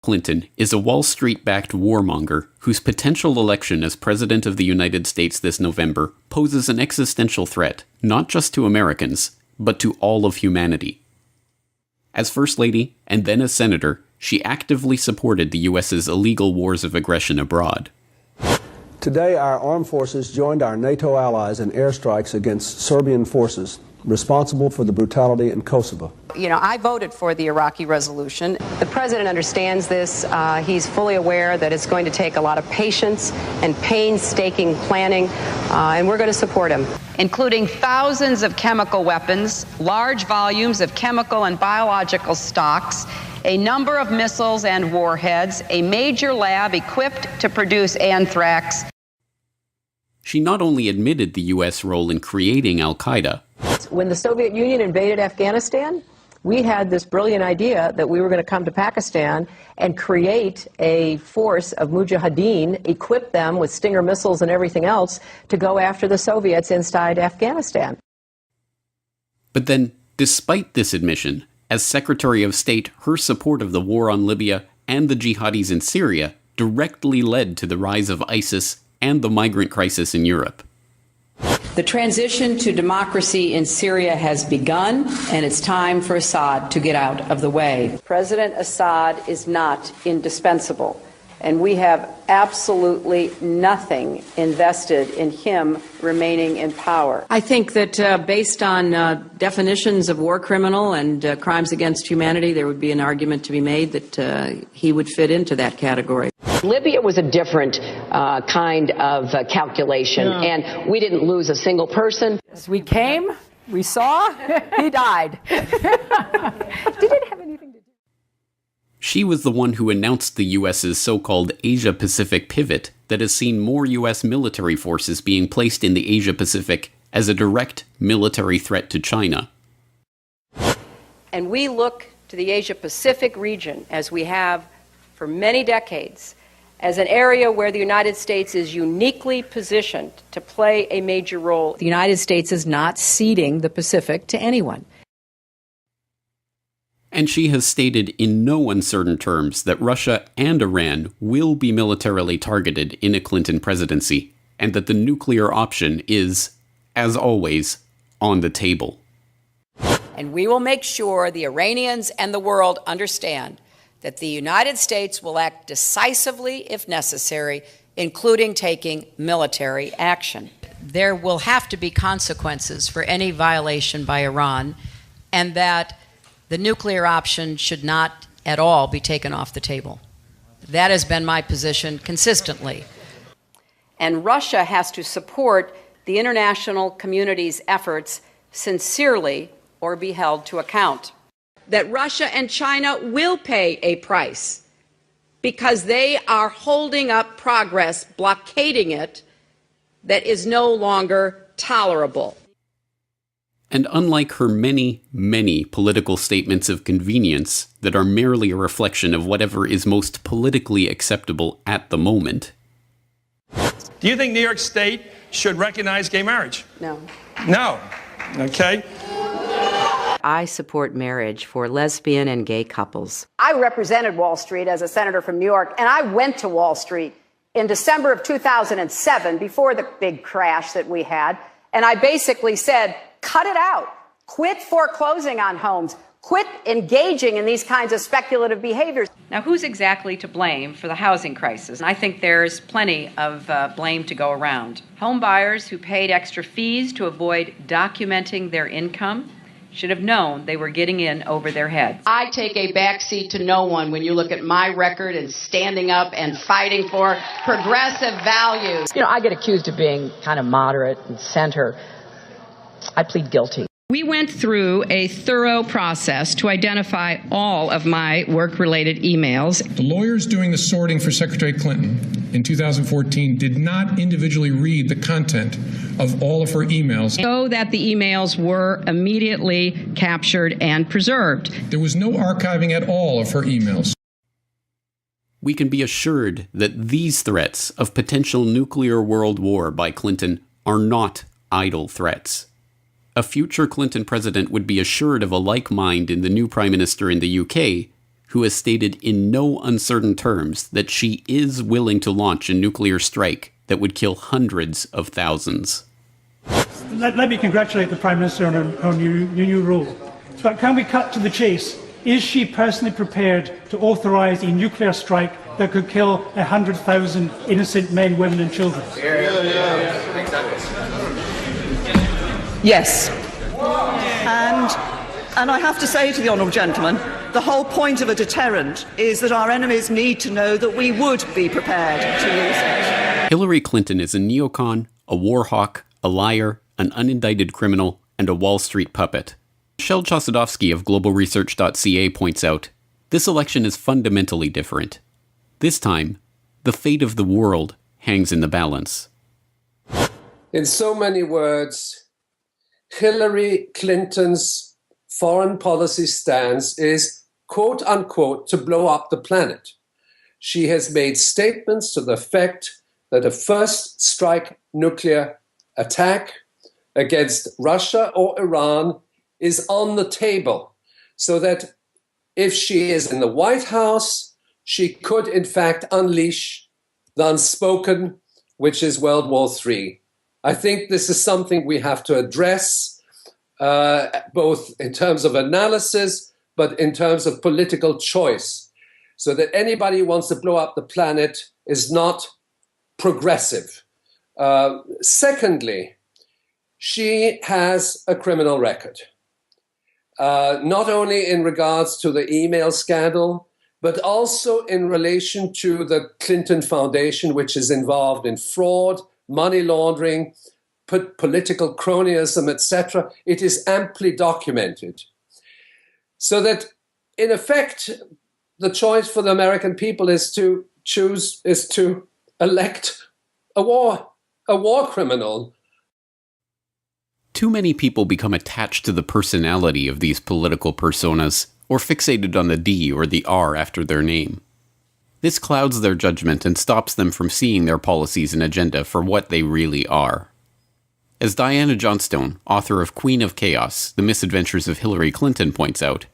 Clinton is a Wall Street-backed warmonger whose potential election as President of the United States this November poses an existential threat, not just to Americans, but to all of humanity. As First Lady, and then as Senator, she actively supported the U.S.'s illegal wars of aggression abroad. Today, our armed forces joined our NATO allies in airstrikes against Serbian forces responsible for the brutality in Kosovo. I voted for the Iraqi resolution. The president understands this. He's fully aware that it's going to take a lot of patience and painstaking planning, and we're going to support him. Including thousands of chemical weapons, large volumes of chemical and biological stocks, a number of missiles and warheads, a major lab equipped to produce anthrax. She not only admitted the U.S. role in creating al-Qaeda. When the Soviet Union invaded Afghanistan, we had this brilliant idea that we were going to come to Pakistan and create a force of mujahideen, equip them with Stinger missiles and everything else to go after the Soviets inside Afghanistan. But then, despite this admission, as Secretary of State, her support of the war on Libya and the jihadis in Syria directly led to the rise of ISIS and the migrant crisis in Europe. The transition to democracy in Syria has begun, and it's time for Assad to get out of the way. President Assad is not indispensable, and we have absolutely nothing invested in him remaining in power. I think that based on definitions of war criminal and crimes against humanity, there would be an argument to be made that he would fit into that category. Libya was a different kind of calculation, and we didn't lose a single person. We came, we saw, he died. Did it have anything to do? She was the one who announced the U.S.'s so-called Asia-Pacific pivot that has seen more U.S. military forces being placed in the Asia-Pacific as a direct military threat to China. And we look to the Asia-Pacific region, as we have for many decades, as an area where the United States is uniquely positioned to play a major role. The United States is not ceding the Pacific to anyone. And she has stated in no uncertain terms that Russia and Iran will be militarily targeted in a Clinton presidency, and that the nuclear option is, as always, on the table. And we will make sure the Iranians and the world understand that the United States will act decisively if necessary, including taking military action. There will have to be consequences for any violation by Iran, and that the nuclear option should not at all be taken off the table. That has been my position consistently. And Russia has to support the international community's efforts sincerely or be held to account. That Russia and China will pay a price because they are holding up progress, blockading it, that is no longer tolerable. And unlike her many, many political statements of convenience that are merely a reflection of whatever is most politically acceptable at the moment. Do you think New York State should recognize gay marriage? No. No. Okay. I support marriage for lesbian and gay couples. I represented Wall Street as a senator from New York, and I went to Wall Street in December of 2007, before the big crash that we had, and I basically said, cut it out. Quit foreclosing on homes. Quit engaging in these kinds of speculative behaviors. Now, who's exactly to blame for the housing crisis? I think there's plenty of blame to go around. Home buyers who paid extra fees to avoid documenting their income should have known they were getting in over their heads. I take a backseat to no one when you look at my record and standing up and fighting for progressive values. I get accused of being kind of moderate and center. I plead guilty. We went through a thorough process to identify all of my work-related emails. The lawyers doing the sorting for Secretary Clinton in 2014 did not individually read the content of all of her emails, So that the emails were immediately captured and preserved. There was no archiving at all of her emails. We can be assured that these threats of potential nuclear world war by Clinton are not idle threats. A future Clinton president would be assured of a like mind in the new Prime Minister in the UK, who has stated in no uncertain terms that she is willing to launch a nuclear strike that would kill hundreds of thousands. Let me congratulate the Prime Minister on her new role. But can we cut to the chase? Is she personally prepared to authorise a nuclear strike that could kill 100,000 innocent men, women and children? Yes. And I have to say to the honourable gentleman, the whole point of a deterrent is that our enemies need to know that we would be prepared to use it. Hillary Clinton is a neocon, a war hawk, a liar, an unindicted criminal, and a Wall Street puppet. Michelle Chossudovsky of globalresearch.ca points out, this election is fundamentally different. This time, the fate of the world hangs in the balance. In so many words, Hillary Clinton's foreign policy stance is, quote unquote, to blow up the planet. She has made statements to the effect that a first strike nuclear attack against Russia or Iran is on the table, so that if she is in the White House, she could in fact unleash the unspoken, which is World War III. I think this is something we have to address, both in terms of analysis, but in terms of political choice, so that anybody who wants to blow up the planet is not progressive. Secondly, she has a criminal record. Not only in regards to the email scandal, but also in relation to the Clinton Foundation, which is involved in fraud, money laundering, political cronyism, etc. It is amply documented. So that, in effect, the choice for the American people is to elect a war criminal. Too many people become attached to the personality of these political personas, or fixated on the D or the R after their name. This clouds their judgment and stops them from seeing their policies and agenda for what they really are. As Diana Johnstone, author of Queen of Chaos, The Misadventures of Hillary Clinton, points out,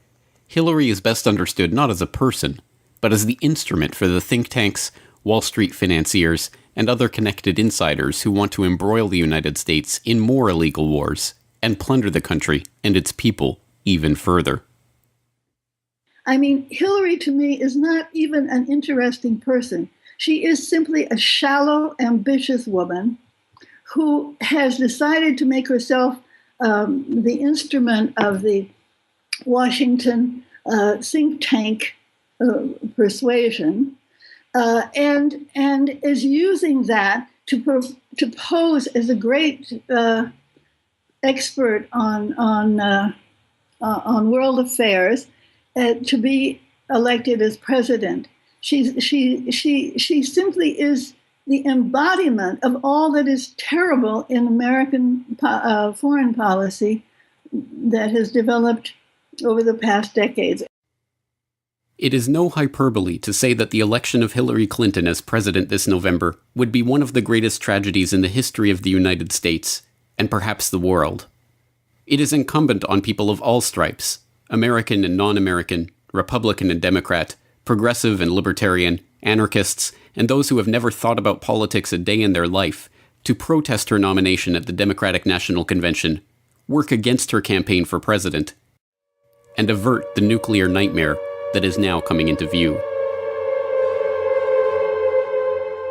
Hillary is best understood not as a person, but as the instrument for the think tanks, Wall Street financiers, and other connected insiders who want to embroil the United States in more illegal wars and plunder the country and its people even further. I mean, Hillary to me is not even an interesting person. She is simply a shallow, ambitious woman who has decided to make herself the instrument of the Washington think tank persuasion, and is using that to pose as a great expert on world affairs, to be elected as president. She simply is the embodiment of all that is terrible in American foreign policy that has developed over the past decades. It is no hyperbole to say that the election of Hillary Clinton as president this November would be one of the greatest tragedies in the history of the United States, and perhaps the world. It is incumbent on people of all stripes, American and non-American, Republican and Democrat, progressive and libertarian, anarchists, and those who have never thought about politics a day in their life, to protest her nomination at the Democratic National Convention, work against her campaign for president, and avert the nuclear nightmare that is now coming into view.